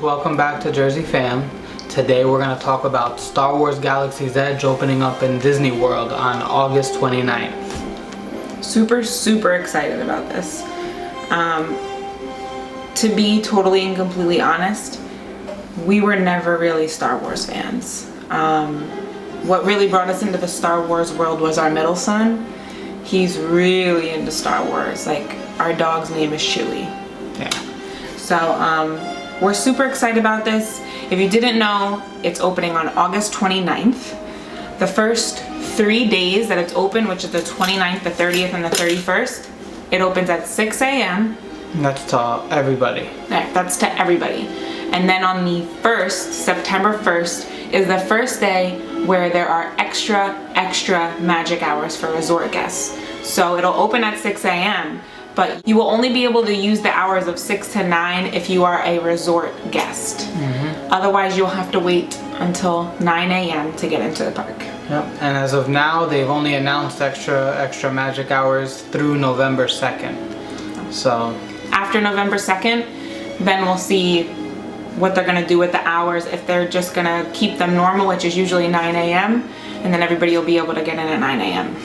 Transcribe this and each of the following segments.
Welcome back to Jersey Fam. Today we're going to talk about Star Wars Galaxy's Edge opening up in Disney World on August 29th. Super excited about this. To be totally and completely honest, we were never really Star Wars fans. What really brought us into the Star Wars world was our middle son. He's really into Star Wars. Like, our dog's name is Chewie. Yeah. So we're super excited about this. If you didn't know, it's opening on August 29th. The first 3 days that it's open, which is the 29th, the 30th, and the 31st, it opens at 6 a.m. That's to everybody. Yeah, that's to everybody. And then on the 1st, September 1st, is the first day where there are extra magic hours for resort guests. So it'll open at 6 a.m., but you will only be able to use the hours of 6 to 9 if you are a resort guest. Otherwise, you'll have to wait until 9 a.m. to get into the park. Yep. And as of now, they've only announced extra magic hours through November 2nd. So after November 2nd, then we'll see what they're gonna do with the hours. If they're just gonna keep them normal, which is usually 9 a.m., and then everybody will be able to get in at 9 a.m.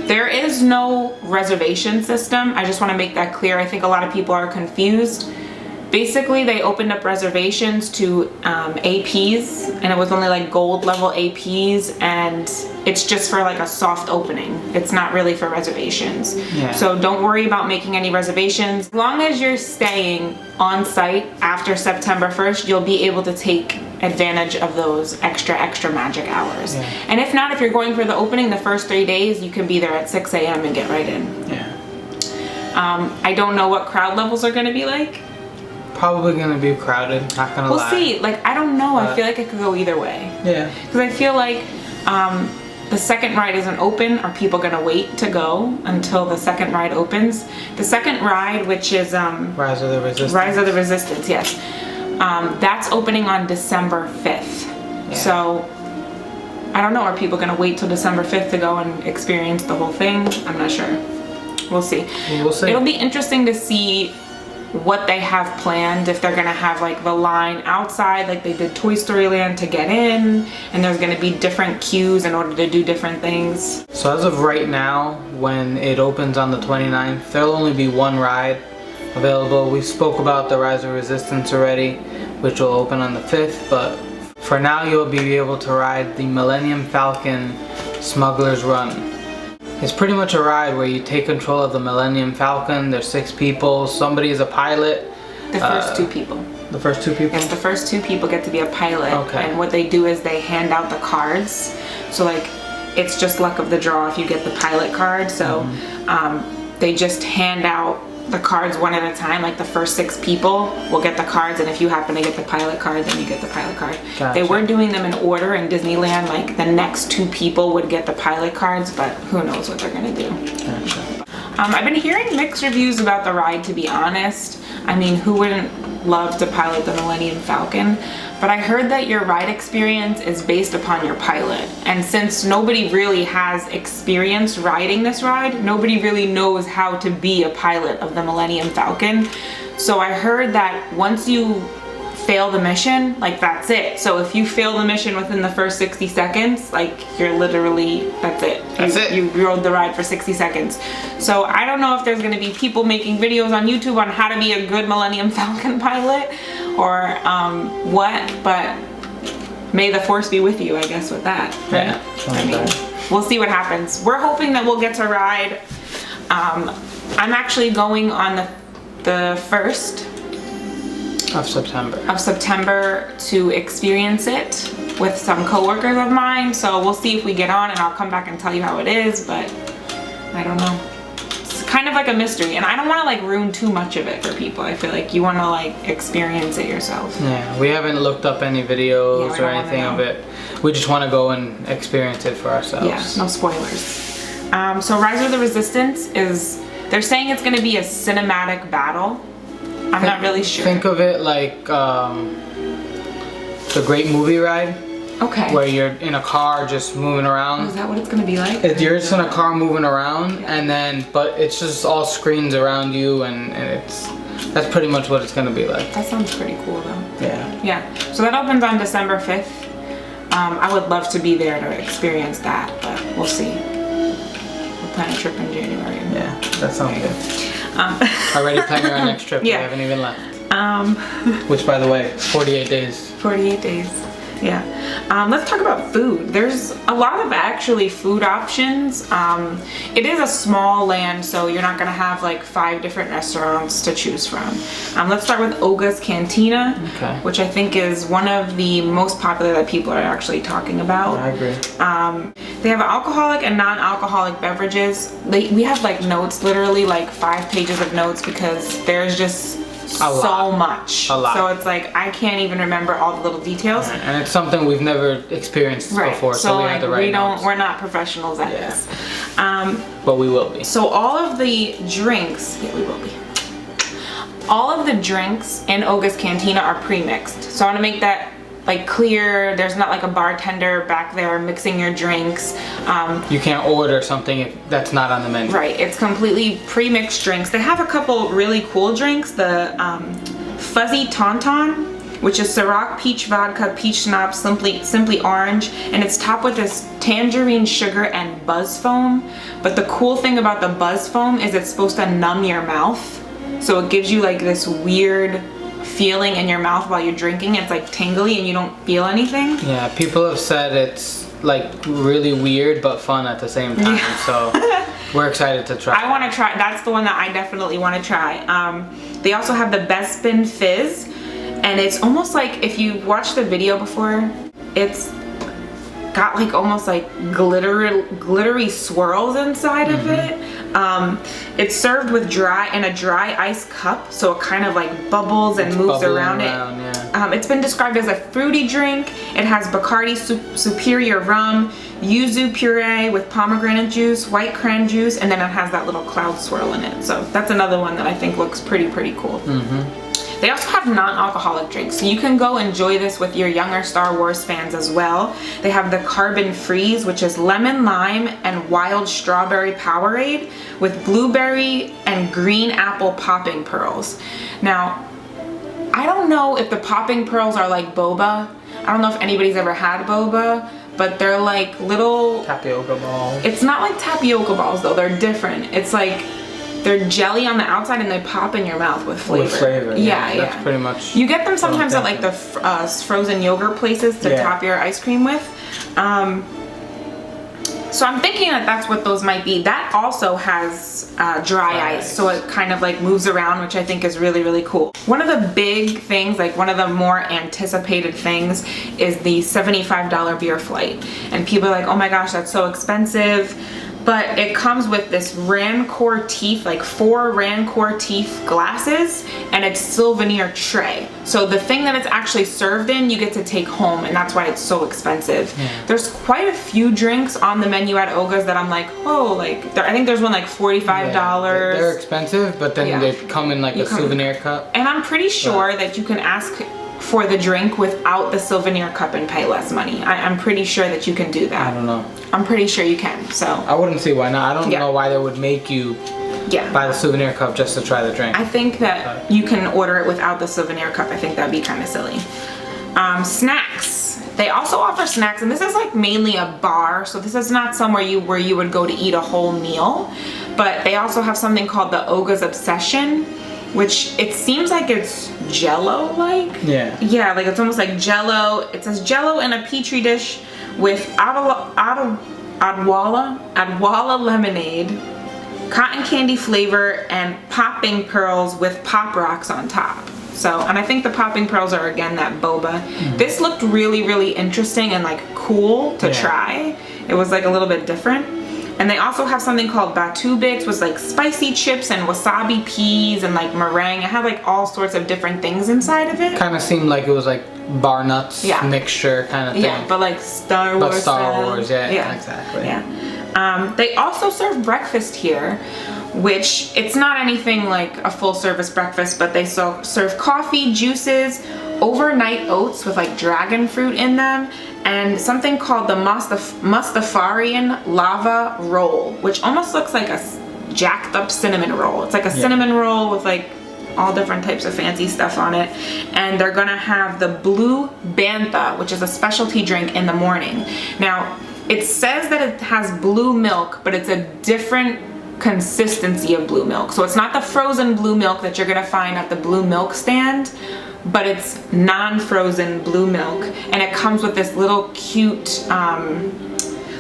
There is no reservation system. I just want to make that clear. I think a lot of people are confused. Basically, they opened up reservations to APs, and it was only like gold level APs, and it's just for like a soft opening. It's not really for reservations. Yeah. So don't worry about making any reservations. As long as you're staying on site after September 1st, you'll be able to take advantage of those extra magic hours. Yeah. And if not, if you're going for the opening the first 3 days, you can be there at 6 a.m. and get right in. yeah, I don't know what crowd levels are going to be like. probably gonna be crowded. Not gonna lie. We'll see. Like, I don't know. I But feel like it could go either way. Yeah. Because I feel like the second ride isn't open. Are people gonna wait to go until the second ride opens? The second ride, which is Rise of the Resistance. Rise of the Resistance, yes. That's opening on December 5th. Yeah. So I don't know. Are people gonna wait till December 5th to go and experience the whole thing? I'm not sure. We'll see. We'll see. It'll be interesting to see what they have planned, if they're gonna have like the line outside like they did Toy Story Land to get in, and there's gonna be different queues in order to do different things. So as of right now, when it opens on the 29th, there'll only be one ride available. We spoke about the Rise of Resistance already, which will open on the 5th, but for now you'll be able to ride the Millennium Falcon Smuggler's Run. It's pretty much a ride where you take control of the Millennium Falcon. There's 6 people. Somebody is a pilot. The first 2 people. The first 2 people? Yes, the first 2 people get to be a pilot. Okay. And what they do is they hand out the cards. So like, it's just luck of the draw if you get the pilot card. So they just hand out the cards one at a time. Like, the first 6 people will get the cards, and if you happen to get the pilot card, then you get the pilot card. Gotcha. They were doing them in order in Disneyland. Like, the next 2 people would get the pilot cards, but who knows what they're gonna do. Gotcha. I've been hearing mixed reviews about the ride, to be honest. I mean, who wouldn't love to pilot the Millennium Falcon? But I heard that your ride experience is based upon your pilot. And since nobody really has experience riding this ride, nobody really knows how to be a pilot of the Millennium Falcon. So I heard that once you fail the mission, like, that's it. So if you fail the mission within the first 60 seconds, like, you're literally, that's it. That's it. You rode the ride for 60 seconds. So I don't know if there's gonna be people making videos on YouTube on how to be a good Millennium Falcon pilot or what, but may the force be with you, I guess, with that. Right? Yeah. I mean, we'll see what happens. We're hoping that we'll get to ride. I'm actually going on the 1st of September to experience it with some coworkers of mine. So we'll see if we get on, and I'll come back and tell you how it is, but I don't know. It's kind of like a mystery, and I don't want to like ruin too much of it for people. I feel like you want to like experience it yourself. Yeah, we haven't looked up any videos Yeah, or anything of it. We just want to go and experience it for ourselves. Yeah, no spoilers. So Rise of the Resistance is, they're saying it's going to be a cinematic battle. I'm not really sure. Think of it like the Great Movie Ride. Okay. Where you're in a car just moving around. Oh, is that what it's gonna be like? You're just in a car moving around, and then, but it's just all screens around you, and it's that's pretty much what it's gonna be like. That sounds pretty cool though. Yeah. Yeah. So that opens on December 5th. I would love to be there to experience that, but we'll see. We'll plan a trip in January. Yeah, that sounds good. Already planning our next trip. Yeah. We haven't even left. Which, by the way, 48 days. 48 days. Yeah. Let's talk about food. There's a lot of actually food options. It is a small land, so you're not gonna have like 5 different restaurants to choose from. Let's start with Oga's Cantina, which I think is one of the most popular that people are actually talking about. I agree. They have alcoholic and non-alcoholic beverages. We have like notes, literally like 5 pages of notes, because there's just so much. A lot. So it's like I can't even remember all the little details. And it's something we've never experienced before, so we like, had to write notes. we're not professionals at this. But we will be. So all of the drinks, we will be. All of the drinks in Oga's Cantina are pre-mixed. So I want to make that like clear. There's not like a bartender back there mixing your drinks. You can't order something if that's not on the menu. Right, it's completely pre-mixed drinks. They have a couple really cool drinks. The Fuzzy Tauntaun, which is Ciroc, peach vodka, peach schnapps, simply orange, and it's topped with this tangerine sugar and buzz foam. But the cool thing about the buzz foam is it's supposed to numb your mouth. So it gives you like this weird feeling in your mouth while you're drinking. It's like tingly and you don't feel anything. Yeah, people have said it's like really weird but fun at the same time. So we're excited to try. I want to try. That's the one that I definitely want to try. They also have the Bespin Fizz, and it's almost like, if you watched the video before, it's got like almost like glittery swirls inside of it. It's served with in a dry ice cup, so it kind of like bubbles and moves around it. It's been described as a fruity drink. It has Bacardi Superior rum, yuzu puree with pomegranate juice, white cran juice, and then it has that little cloud swirl in it. So that's another one that I think looks pretty cool. They also have non-alcoholic drinks, so you can go enjoy this with your younger Star Wars fans as well. They have the Carbon Freeze, which is lemon lime and wild strawberry Powerade with blueberry and green apple popping pearls. Now, I don't know if the popping pearls are like boba. I don't know if anybody's ever had boba, but they're like little tapioca balls. It's not like tapioca balls though, they're different. It's like they're jelly on the outside and they pop in your mouth with flavor. With flavor, yeah. That's pretty much. You get them sometimes at like the frozen yogurt places to top your ice cream with. So I'm thinking that that's what those might be. That also has dry ice, so it kind of like moves around, which I think is really cool. One of the big things, like one of the more anticipated things, is the $75 beer flight. And people are like, oh my gosh, that's so expensive. But it comes with this Rancor teeth, like 4 Rancor teeth glasses, and it's souvenir tray. So the thing that it's actually served in, you get to take home, and that's why it's so expensive. There's quite a few drinks on the menu at Oga's that I'm like, oh, like, I think there's one like $45. They're expensive, but then they come in like a souvenir cup. And I'm pretty sure that you can ask for the drink without the souvenir cup and pay less money. I'm pretty sure that you can do that. I don't know. I'm pretty sure you can, so. I wouldn't see why not. I don't know why they would make you buy the souvenir cup just to try the drink. I think that you can order it without the souvenir cup. I think that'd be kind of silly. Snacks. They also offer snacks, and this is like mainly a bar, so this is not somewhere where you would go to eat a whole meal. But they also have something called the Oga's Obsession, which it seems like it's Jello-like. Yeah, like it's almost like Jello. It says Jello in a petri dish with Adwala lemonade, cotton candy flavor, and popping pearls with Pop Rocks on top. So, and I think the popping pearls are again that boba. This looked really interesting and like cool to try. It was like a little bit different. And they also have something called Batu Bits with like spicy chips and wasabi peas and like meringue. It had like all sorts of different things inside of it. Kind of seemed like it was like bar nuts mixture kind of thing. Yeah, but like Star Wars. But Star Wars, exactly. Yeah. They also serve breakfast here, which it's not anything like a full service breakfast, but they serve coffee, juices, overnight oats with like dragon fruit in them, and something called the Mustafarian lava roll, which almost looks like a jacked up cinnamon roll. It's like a cinnamon roll with like all different types of fancy stuff on it. And they're gonna have the Blue Bantha, which is a specialty drink in the morning. Now, it says that it has blue milk, but it's a different consistency of blue milk. So it's not the frozen blue milk that you're gonna find at the blue milk stand, but it's non-frozen blue milk. And it comes with this little cute,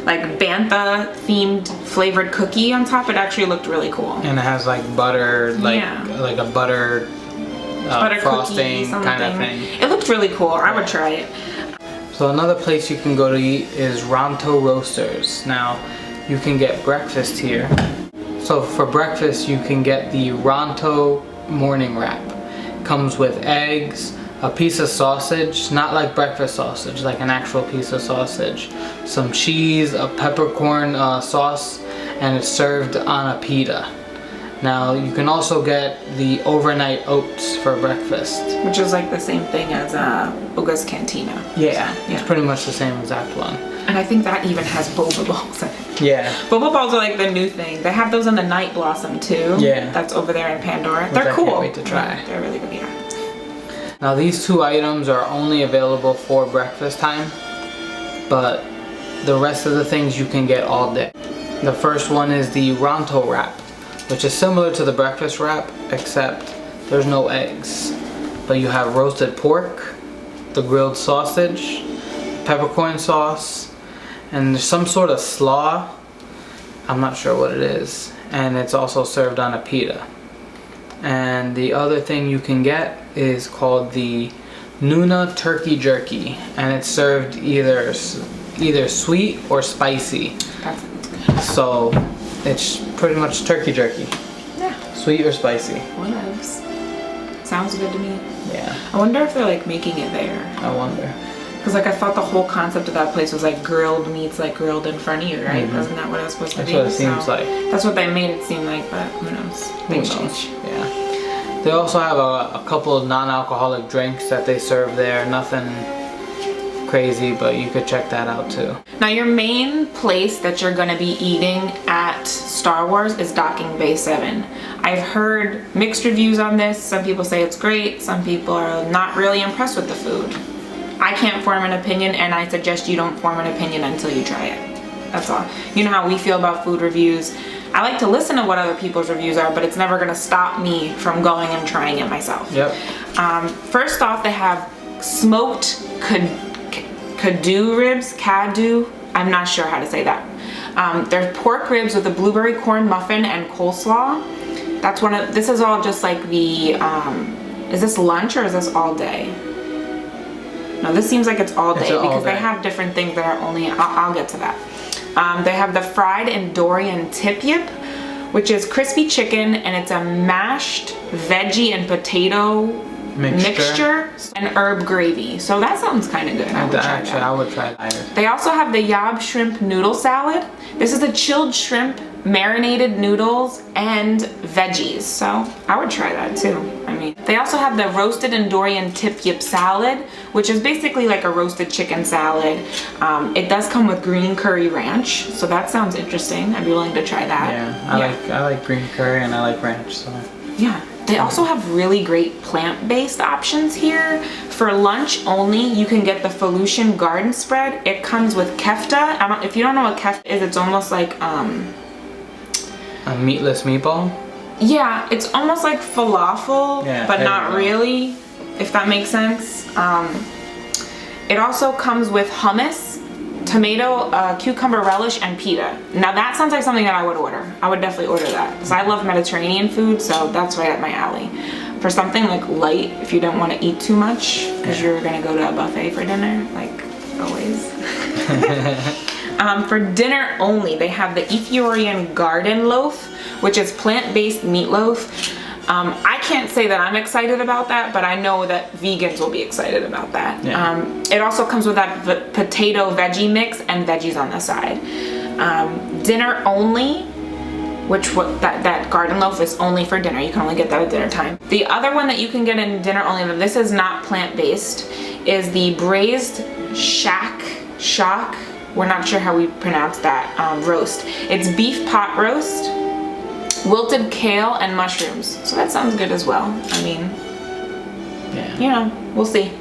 like bantha themed flavored cookie on top. It actually looked really cool. And it has like butter, like a butter frosting kind of thing. It looked really cool. I would try it. So another place you can go to eat is Ronto Roasters. Now, you can get breakfast here. So for breakfast, you can get the Ronto morning wrap. Comes with eggs, a piece of sausage, not like breakfast sausage, like an actual piece of sausage, some cheese, a peppercorn sauce, and it's served on a pita. Now you can also get the overnight oats for breakfast, which is like the same thing as Uga's Cantina. Yeah, it's pretty much the same exact one. And I think that even has boba balls in it. Yeah. Boba balls are like the new thing. They have those in the Night Blossom too. Yeah. That's over there in Pandora. Which They're I cool. Can't wait to try. They're really good, yeah. Now these two items are only available for breakfast time, but the rest of the things you can get all day. The first one is the Ronto wrap, which is similar to the breakfast wrap, except there's no eggs. But you have roasted pork, the grilled sausage, peppercorn sauce, and there's some sort of slaw. I'm not sure what it is. And it's also served on a pita. And the other thing you can get is called the Nuna Turkey Jerky, and it's served either sweet or spicy. So it's pretty much turkey jerky. Yeah. Sweet or spicy. Whatevs. Sounds good to me. Yeah. I wonder if they're like making it there. I wonder. Because like I thought the whole concept of that place was like grilled meats, like grilled in front of you, right? Mm-hmm. Wasn't that what it was supposed to be? That's what it seems like. That's what they made it seem like, but who knows? Things change. Yeah. They also have a couple of non-alcoholic drinks that they serve there. Nothing crazy, but you could check that out too. Now your main place that you're gonna be eating at Star Wars is Docking Bay 7. I've heard mixed reviews on this. Some people say it's great. Some people are not really impressed with the food. I can't form an opinion, and I suggest you don't form an opinion until you try it. That's all. You know how we feel about food reviews. I like to listen to what other people's reviews are, but it's never gonna stop me from going and trying it myself. Yep. First off, they have smoked Kadu ribs, I'm not sure how to say that. They're pork ribs with a blueberry corn muffin and coleslaw. That's this is all just like the, is this lunch or is this all day? No, this seems like it's all day because they have different things that are only, I'll get to that. They have the fried Endorian tip yip, which is crispy chicken, and it's a mashed veggie and potato mixture and herb gravy. So that sounds kind of good. I would try that. They also have the Yab shrimp noodle salad. This is a chilled shrimp, marinated noodles, and veggies. So I would try that too. I mean, they also have the roasted Endorian tip yip salad, which is basically like a roasted chicken salad. It does come with green curry ranch, so that sounds interesting. I'd be willing to try that. Yeah, I like green curry and I like ranch. So yeah. They also have really great plant-based options here. For lunch only, you can get the Felucian garden spread. It comes with kefta. If you don't know what kefta is, it's almost like a meatless meatball? Yeah, it's almost like falafel, but not really, if that makes sense. It also comes with hummus, tomato, cucumber relish, and pita. Now that sounds like something that I would order. I would definitely order that because I love Mediterranean food, so that's right up my alley. For something like light, if you don't want to eat too much because you're gonna go to a buffet for dinner, like always. For dinner only, they have the Ethiopian garden loaf, which is plant-based meatloaf. I can't say that I'm excited about that, but I know that vegans will be excited about that. Yeah. It also comes with that potato veggie mix and veggies on the side. Dinner only, that garden loaf is only for dinner. You can only get that at dinner time. The other one that you can get in dinner only, but this is not plant-based, is the braised shock. We're not sure how we pronounce that roast. It's beef pot roast. wilted kale and mushrooms. So that sounds good as well. I mean, you know, we'll see.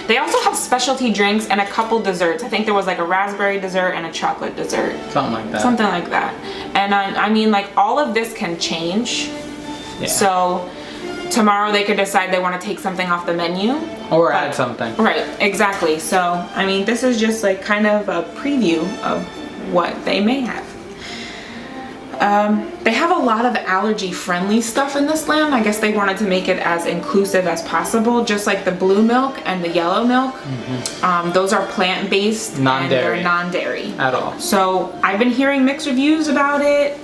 They also have specialty drinks and a couple desserts. I think there was like a raspberry dessert and a chocolate dessert. Something like that. Something like that. And I mean, like, all of this can change. Yeah. So tomorrow they could decide they want to take something off the menu. Or add something. Right, exactly. So, I mean, this is just like kind of a preview of what they may have. They have a lot of allergy-friendly stuff in this land. I guess they wanted to make it as inclusive as possible, just like the blue milk and the yellow milk. Those are plant-based and they're non-dairy. At all. So I've been hearing mixed reviews about it.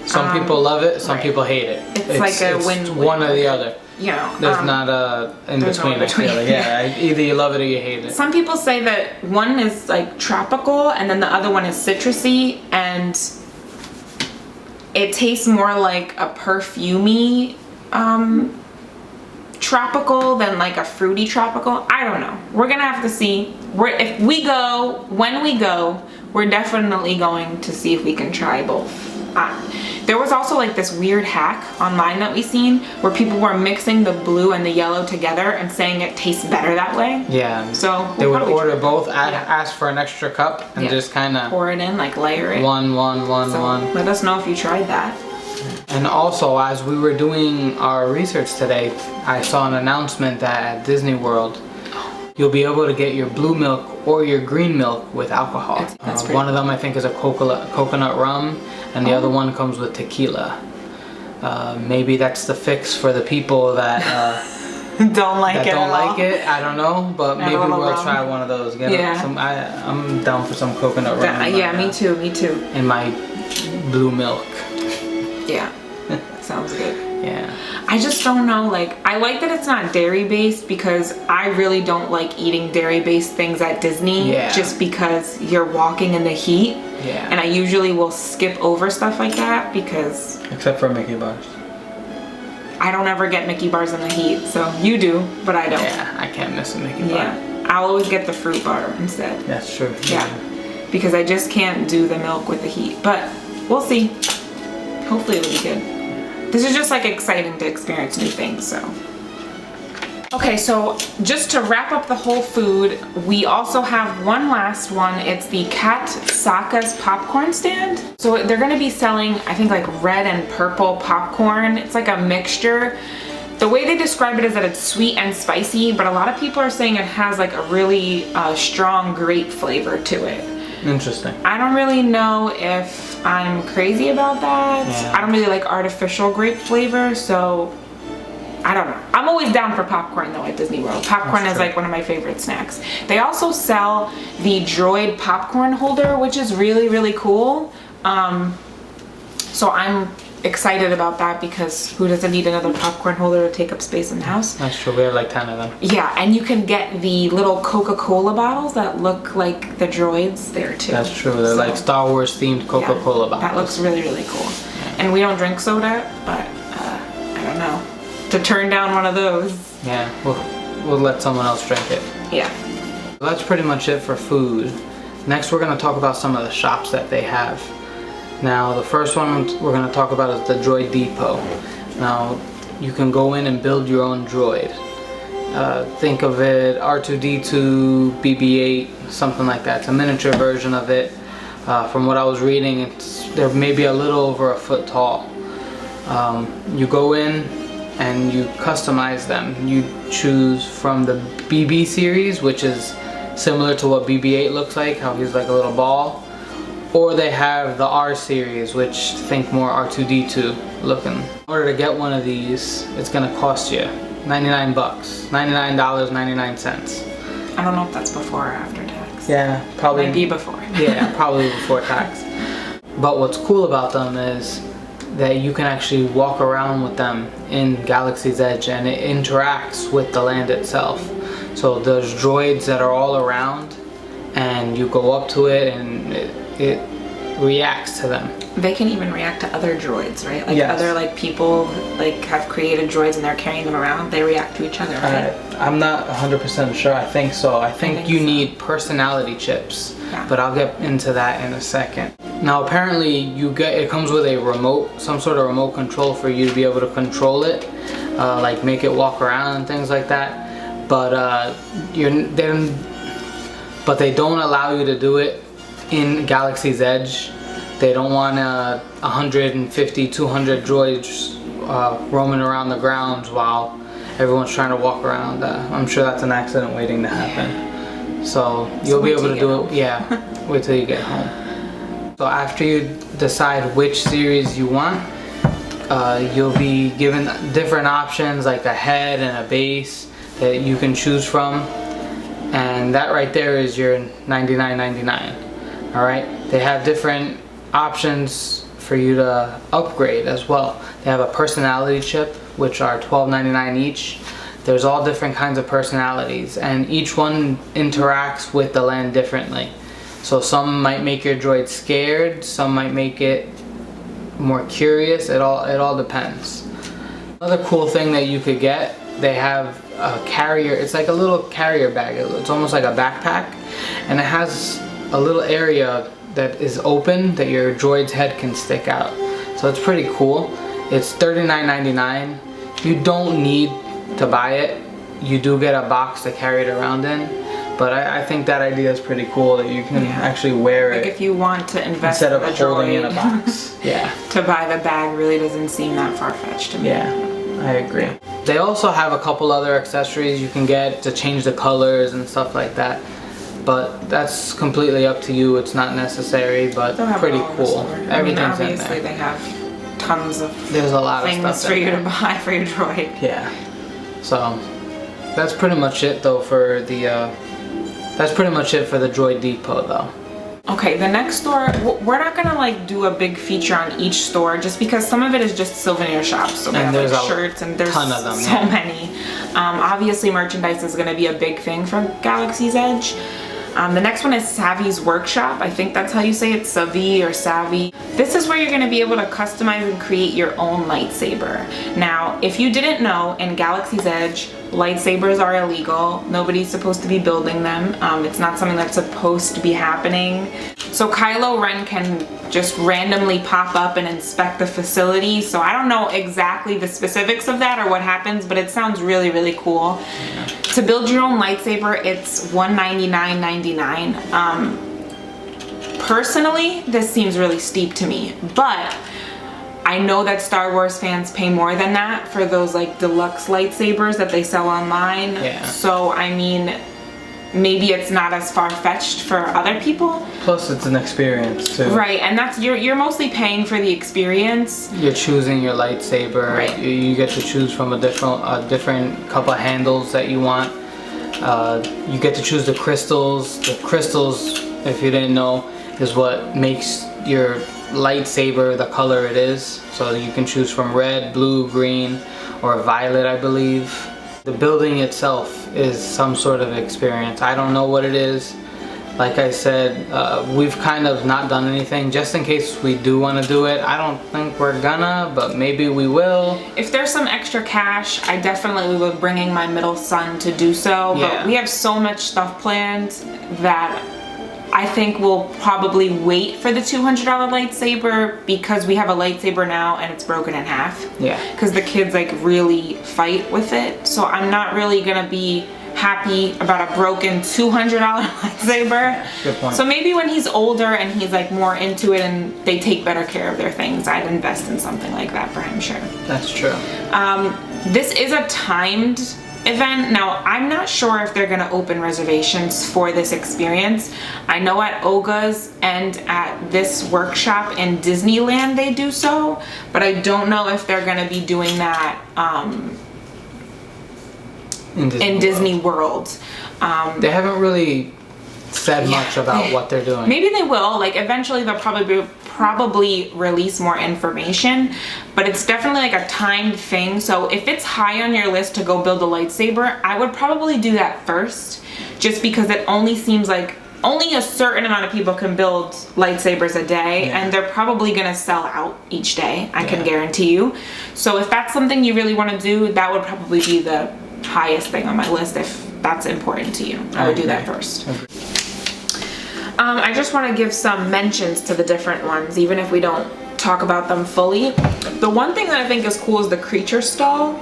Some people love it, some right. people hate it. It's like a win-win. One or the other. You know, There's not a in between. I feel like. Yeah, either you love it or you hate it. Some people say that one is like tropical and then the other one is citrusy, and it tastes more like a perfumey tropical than like a fruity tropical. I don't know. We're gonna have to see. When we go, we're definitely going to see if we can try both. There was also like this weird hack online that we seen where people were mixing the blue and the yellow together and saying it tastes better that way. Yeah. So they would order both, ask for an extra cup, and just kind of pour it in, like layer it. One. Let us know if you tried that. And also, as we were doing our research today, I saw an announcement that at Disney World, you'll be able to get your blue milk or your green milk with alcohol. That's one of them, I think, is a coconut rum, and the other one comes with tequila. Maybe that's the fix for the people that don't like it. I don't know, but maybe we'll try one of those. I'm down for some coconut rum. Yeah, me too. In my blue milk. Yeah, sounds good. Yeah. I just don't know, like, I like that it's not dairy based because I really don't like eating dairy based things at Disney just because you're walking in the heat. Yeah. And I usually will skip over stuff like that because... Except for Mickey bars. I don't ever get Mickey bars in the heat, so you do, but I don't. Yeah, I can't miss a Mickey bar. Yeah, I'll always get the fruit bar instead. That's true. Yeah, because I just can't do the milk with the heat, but we'll see. Hopefully it'll be good. This is just like exciting to experience new things, so. Okay, so just to wrap up the whole food, we also have one last one. It's the Kat Saka's popcorn stand. So they're gonna be selling, I think, like red and purple popcorn. It's like a mixture. The way they describe it is that it's sweet and spicy, but a lot of people are saying it has like a really strong grape flavor to it. Interesting. I don't really know if I'm crazy about that. Yeah. I don't really like artificial grape flavor, so I don't know. I'm always down for popcorn though at Disney World. Popcorn is like one of my favorite snacks. They also sell the Droid popcorn holder, which is really, really cool. So I'm excited about that because who doesn't need another popcorn holder to take up space in the house? That's true. We have like 10 of them. Yeah, and you can get the little Coca-Cola bottles that look like the droids there too. That's true. They're like Star Wars themed Coca-Cola bottles. That looks really, really cool. Yeah. And we don't drink soda, but I don't know. To turn down one of those. Yeah, we'll let someone else drink it. Yeah. So that's pretty much it for food. Next we're going to talk about some of the shops that they have. Now the first one we're going to talk about is the Droid Depot. Now you can go in and build your own droid. Think of it R2-D2, BB-8, something like that. It's a miniature version of it. From what I was reading, they're maybe a little over a foot tall. You go in and you customize them. You choose from the BB series, which is similar to what BB-8 looks like, how he's like a little ball. Or they have the R series, which think more R2-D2 looking. In order to get one of these, it's gonna cost you $99. $99.99. I don't know if that's before or after tax. Yeah, probably. Might be before. Yeah, probably before tax. But what's cool about them is that you can actually walk around with them in Galaxy's Edge and it interacts with the land itself. So there's droids that are all around and you go up to it and it reacts to them. They can even react to other droids, right? Like yes. Other like people like have created droids and they're carrying them around. They react to each other, right? I'm not 100% sure. I think so. I think you need personality chips, but I'll get into that in a second. Now apparently it comes with a remote, some sort of remote control for you to be able to control it, like make it walk around and things like that. But they don't allow you to do it in Galaxy's Edge. They don't want 150, 200 droids roaming around the grounds while everyone's trying to walk around. I'm sure that's an accident waiting to happen. So you'll be able to do it. Yeah, wait till you get home. So after you decide which series you want, you'll be given different options like a head and a base that you can choose from. And that right there is your $99.99. All right. They have different options for you to upgrade as well. They have a personality chip, which are $12.99 each. There's all different kinds of personalities, and each one interacts with the land differently. So some might make your droid scared, some might make it more curious. It all depends. Another cool thing that you could get, they have a carrier. It's like a little carrier bag. It's almost like a backpack, and it has a little area that is open that your droid's head can stick out. So it's pretty cool. It's $39.99. You don't need to buy it. You do get a box to carry it around in, but I think that idea is pretty cool that you can actually wear it. Like if you want to invest instead of in a holding droid, in a box. Yeah. to buy the bag really doesn't seem that far-fetched to me. Yeah, I agree. They also have a couple other accessories you can get to change the colors and stuff like that. But that's completely up to you. It's not necessary, but pretty cool. Everything's in obviously there. they have tons of There's a lot of things stuff for in you there. to buy for your droid. Yeah. So that's pretty much it though for the Droid Depot though. Okay, the next store, we're not gonna like do a big feature on each store just because some of it is just souvenir shops. So they have there's like a shirts and there's ton of them, so yeah. many. Obviously merchandise is gonna be a big thing for Galaxy's Edge. The next one is Savvy's Workshop. I think that's how you say it, Savvy or Savvy. This is where you're gonna be able to customize and create your own lightsaber. Now, if you didn't know, in Galaxy's Edge, lightsabers are illegal. Nobody's supposed to be building them. It's not something that's supposed to be happening. So Kylo Ren can just randomly pop up and inspect the facility. So I don't know exactly the specifics of that or what happens, but it sounds really, really cool. To build your own lightsaber, it's $199.99. Personally, this seems really steep to me, but I know that Star Wars fans pay more than that for those like deluxe lightsabers that they sell online. Yeah. So I mean, maybe it's not as far-fetched for other people. Plus it's an experience too. Right, and that's you're mostly paying for the experience. You're choosing your lightsaber. Right. You get to choose from a different couple of handles that you want. You get to choose the crystals. The crystals, if you didn't know, is what makes your lightsaber the color it is. So you can choose from red, blue, green, or violet, I believe. The building itself is some sort of experience. I don't know what it is. Like I said, we've kind of not done anything just in case we do want to do it. I don't think we're gonna, but maybe we will. If there's some extra cash, I definitely will be bringing my middle son to do so. Yeah. But we have so much stuff planned that I think we'll probably wait for the $200 lightsaber because we have a lightsaber now and it's broken in half. Yeah. Because the kids like really fight with it. So I'm not really gonna be happy about a broken $200 lightsaber. Good point. So maybe when he's older and he's like more into it and they take better care of their things, I'd invest in something like that for him, sure. That's true. This is a timed event. Now, I'm not sure if they're gonna open reservations for this experience. I know at Oga's and at this workshop in Disneyland they do so, but I don't know if they're gonna be doing that in Disney World. They haven't really said much about what they're doing. Maybe they will. Like eventually they'll probably release more information, but it's definitely like a timed thing. So if it's high on your list to go build a lightsaber, I would probably do that first, just because it only seems like only a certain amount of people can build lightsabers a day, and they're probably gonna sell out each day, I can guarantee you. So if that's something you really want to do, that would probably be the highest thing on my list if that's important to you. I would do that first. I just want to give some mentions to the different ones, even if we don't talk about them fully. The one thing that I think is cool is the creature stall.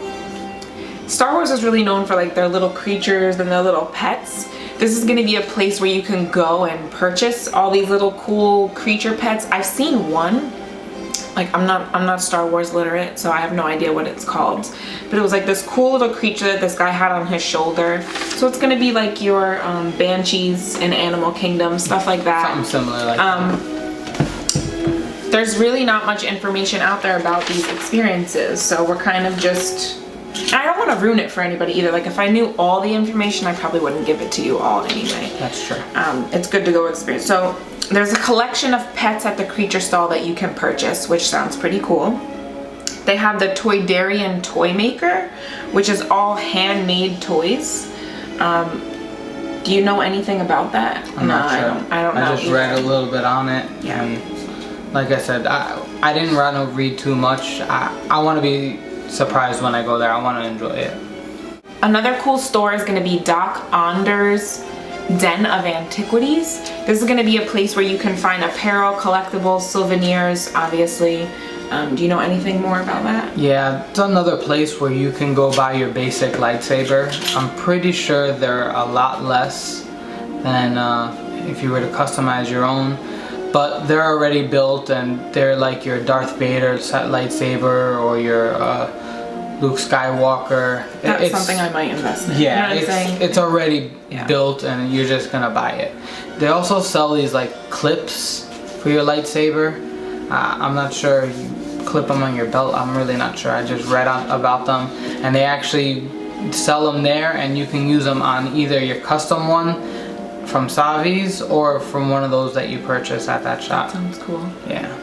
Star Wars is really known for like their little creatures and their little pets. This is going to be a place where you can go and purchase all these little cool creature pets. I've seen one. Like I'm not Star Wars literate, so I have no idea what it's called. But it was like this cool little creature that this guy had on his shoulder. So it's gonna be like your banshees in Animal Kingdom, stuff like that. Something similar like that. There's really not much information out there about these experiences, so we're kind of just, I don't want to ruin it for anybody either. Like if I knew all the information, I probably wouldn't give it to you all anyway. That's true. It's good to go experience. So there's a collection of pets at the creature stall that you can purchase, which sounds pretty cool. They have the Toydarian Toy Maker, which is all handmade toys. Do you know anything about that? I'm not sure. I don't know. I just read a little bit on it. Yeah. And like I said, I didn't read too much. I want to be surprised when I go there. I want to enjoy it. Another cool store is going to be Doc Onder's Den of Antiquities. This is going to be a place where you can find apparel, collectibles, souvenirs, obviously. Do you know anything more about that? Yeah, it's another place where you can go buy your basic lightsaber. I'm pretty sure they're a lot less than if you were to customize your own. But they're already built and they're like your Darth Vader lightsaber or your Luke Skywalker. That's something I might invest in. Yeah, you know it's already built and you're just gonna buy it. They also sell these like clips for your lightsaber. I'm not sure, you clip them on your belt. I'm really not sure. I just read about them and they actually sell them there and you can use them on either your custom one from Savi's or from one of those that you purchase at that shop. That sounds cool. Yeah.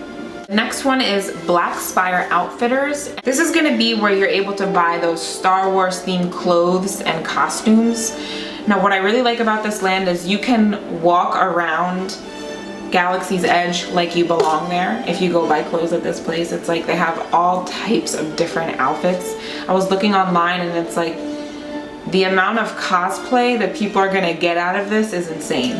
The next one is Black Spire Outfitters. This is gonna be where you're able to buy those Star Wars themed clothes and costumes. Now what I really like about this land is you can walk around Galaxy's Edge like you belong there. If you go buy clothes at this place, it's like they have all types of different outfits. I was looking online and it's like the amount of cosplay that people are gonna get out of this is insane.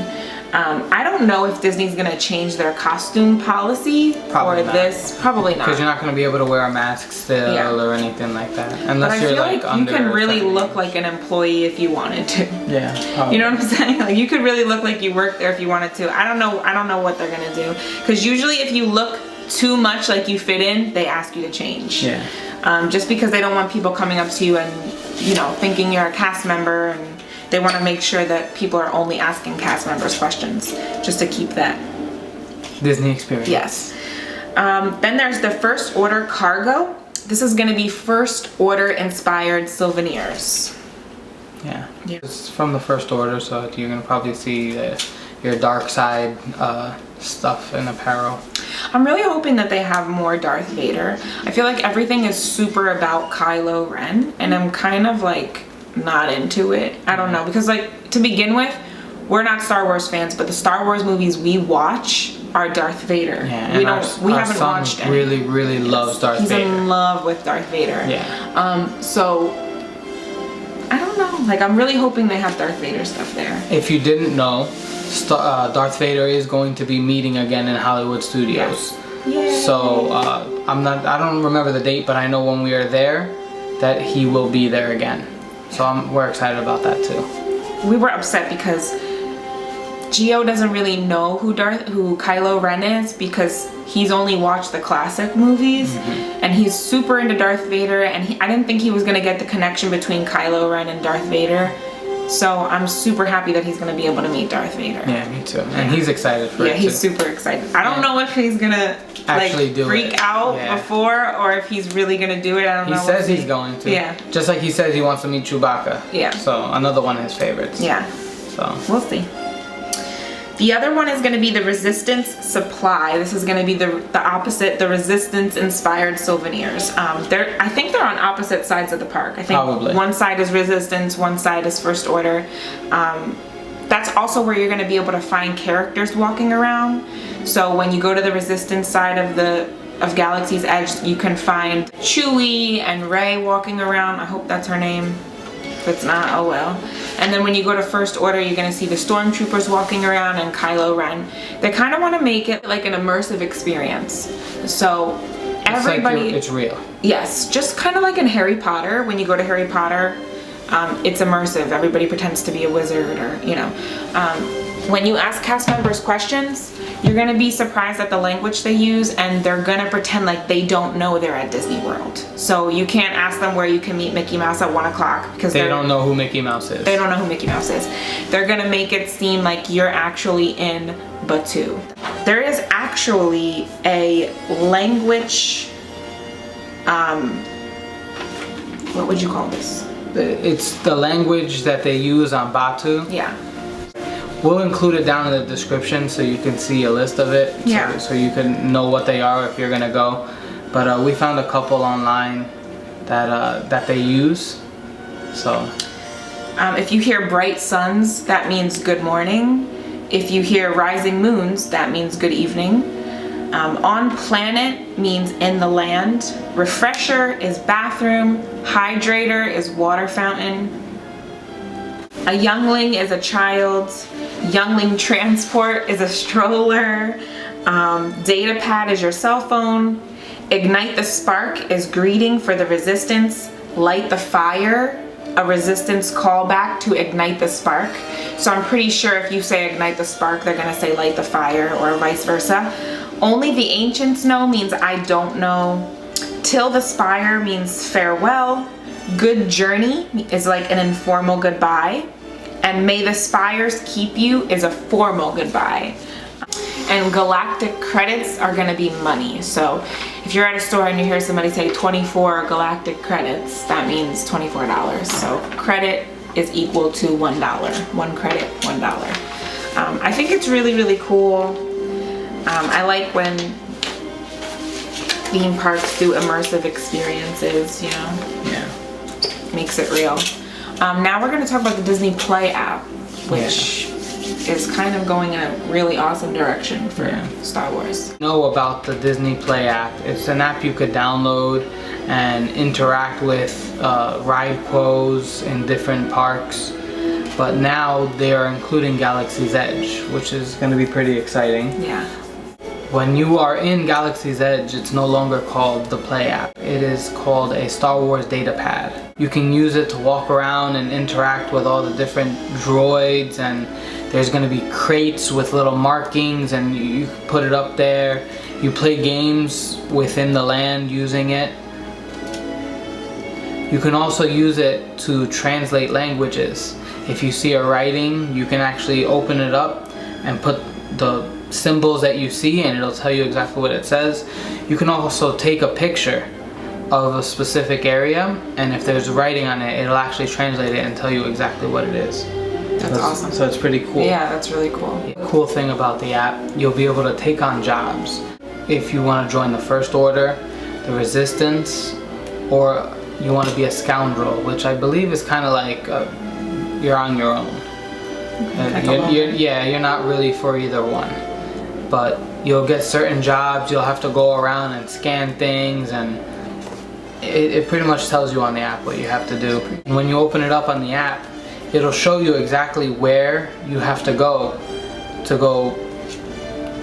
I don't know if Disney's gonna change their costume policy Probably for not. this. Probably not. Because you're not going to be able to wear a mask still or anything like that. Unless But I you're feel like like under you can really 70. look like an employee if you wanted to. Yeah. Probably. You know what I'm saying? Like you could really look like you work there if you wanted to. I don't know what they're gonna do. Because usually if you look too much like you fit in, they ask you to change. Yeah. Just because they don't want people coming up to you and, you know, thinking you're a cast member, and they want to make sure that people are only asking cast members questions just to keep that Disney experience. Yes. Then there's the First Order Cargo. This is going to be First Order inspired souvenirs. Yeah. Yeah. It's from the First Order, so you're going to probably see your dark side stuff and apparel. I'm really hoping that they have more Darth Vader. I feel like everything is super about Kylo Ren, and I'm kind of like not into it. I don't know, because like to begin with, we're not Star Wars fans, but the Star Wars movies we watch are Darth Vader. Yeah, we and we our haven't son watched any. really loves Darth He's Vader. in love with Darth Vader. Yeah. So I don't know. Like I'm really hoping they have Darth Vader stuff there. If you didn't know, Darth Vader is going to be meeting again in Hollywood Studios. Yay. So I don't remember the date, but I know when we are there that he will be there again. So we're excited about that too. We were upset because Gio doesn't really know who Kylo Ren is, because he's only watched the classic movies, and he's super into Darth Vader, and I didn't think he was gonna get the connection between Kylo Ren and Darth Vader. So I'm super happy that he's gonna be able to meet Darth Vader. Yeah, me too. And he's excited for it too. Yeah, he's super excited. I don't know if he's gonna Actually like do freak it. out Yeah. before, or if he's really gonna do it. I don't know. He says We'll he's see. going to. Yeah. Just like he says he wants to meet Chewbacca. Yeah. So another one of his favorites. Yeah. So We'll see. The other one is going to be the Resistance Supply. This is going to be the opposite, the Resistance inspired souvenirs. I think they're on opposite sides of the park. I think Probably. one side is Resistance, one side is First Order. That's also where you're going to be able to find characters walking around. So when you go to the Resistance side of Galaxy's Edge, you can find Chewie and Rey walking around. I hope that's her name. If it's not, oh well. And then when you go to First Order, you're gonna see the stormtroopers walking around and Kylo Ren. They kind of want to make it like an immersive experience. So everybody, it's real. yes, just kind of like in Harry Potter. When you go to Harry Potter, it's immersive. Everybody pretends to be a wizard, or when you ask cast members questions, you're gonna be surprised at the language they use, and they're gonna pretend like they don't know they're at Disney World. So you can't ask them where you can meet Mickey Mouse at 1 o'clock because They don't know who Mickey Mouse is. they don't know who Mickey Mouse is. They're gonna make it seem like you're actually in Batuu. There is actually a language, what would you call this? It's the language that they use on Batuu. Yeah. We'll include it down in the description so you can see a list of it. Yeah. So you can know what they are if you're gonna go. But we found a couple online that they use. So. If you hear bright suns, that means good morning. If you hear rising moons, that means good evening. On planet means in the land. Refresher is bathroom. Hydrator is water fountain. A youngling is a child. Youngling transport is a stroller. Data pad is your cell phone. Ignite the spark is greeting for the resistance. Light the fire, a resistance callback to ignite the spark. So I'm pretty sure if you say ignite the spark, they're gonna say light the fire, or vice versa. Only the ancients know means I don't know. Till the spire means farewell. Good journey is like an informal goodbye. And may the spires keep you is a formal goodbye. And galactic credits are gonna be money. So if you're at a store and you hear somebody say 24 galactic credits, that means $24. So credit is equal to $1. 1 credit, $1. I think it's really, really cool. I like when theme parks do immersive experiences, you know? Yeah. Makes it real. Now we're going to talk about the Disney Play app, which is kind of going in a really awesome direction for Star Wars. Know about the Disney Play app. It's an app you could download and interact with ride quos in different parks. But now they are including Galaxy's Edge, which is going to be pretty exciting. Yeah. When you are in Galaxy's Edge, it's no longer called the Play app. It is called a Star Wars data pad. You can use it to walk around and interact with all the different droids, and there's going to be crates with little markings, and you put it up there. You play games within the land using it. You can also use it to translate languages. If you see a writing, you can actually open it up and put the symbols that you see, and it'll tell you exactly what it says. You can also take a picture of a specific area, and if there's writing on it, it'll actually translate it and tell you exactly what it is. That's awesome. So it's pretty cool. Yeah, that's really cool. The cool thing about the app, you'll be able to take on jobs. If you want to join the First Order, the Resistance, or you want to be a scoundrel, which I believe is kind of like you're on your own. You're not really for either one. But you'll get certain jobs, you'll have to go around and scan things, and it pretty much tells you on the app what you have to do. And when you open it up on the app, it'll show you exactly where you have to go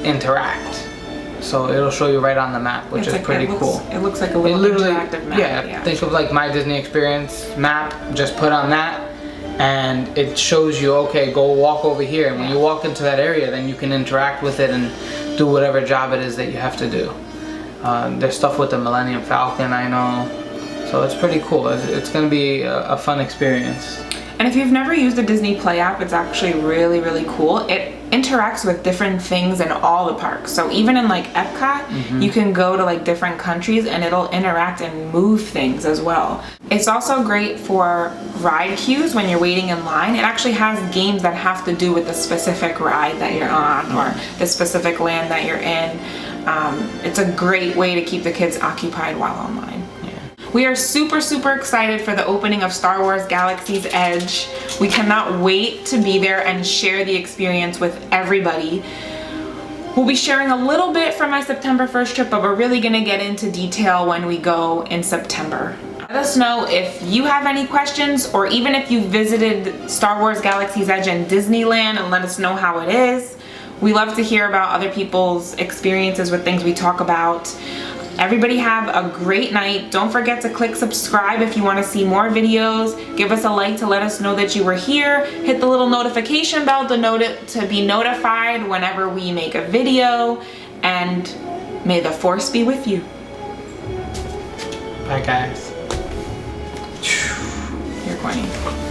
interact. So it'll show you right on the map, which is pretty cool. It looks like a little interactive map. Yeah, think of like My Disney Experience map, just put on that, and it shows you, okay, go walk over here, and when you walk into that area, then you can interact with it and do whatever job it is that you have to do. There's stuff with the Millennium Falcon, I know, so it's pretty cool. It's going to be a fun experience. And if you've never used the Disney Play app, it's actually really, really cool. It interacts with different things in all the parks. So even in like Epcot, you can go to like different countries and it'll interact and move things as well. It's also great for ride queues when you're waiting in line. It actually has games that have to do with the specific ride that you're on or the specific land that you're in. It's a great way to keep the kids occupied while online. We are super, super excited for the opening of Star Wars Galaxy's Edge. We cannot wait to be there and share the experience with everybody. We'll be sharing a little bit from my September 1st trip, but we're really gonna get into detail when we go in September. Let us know if you have any questions, or even if you visited Star Wars Galaxy's Edge and Disneyland, and let us know how it is. We love to hear about other people's experiences with things we talk about. Everybody have a great night. Don't forget to click subscribe if you want to see more videos. Give us a like to let us know that you were here. Hit the little notification bell to be notified whenever we make a video. And may the Force be with you. Bye guys. You're corny.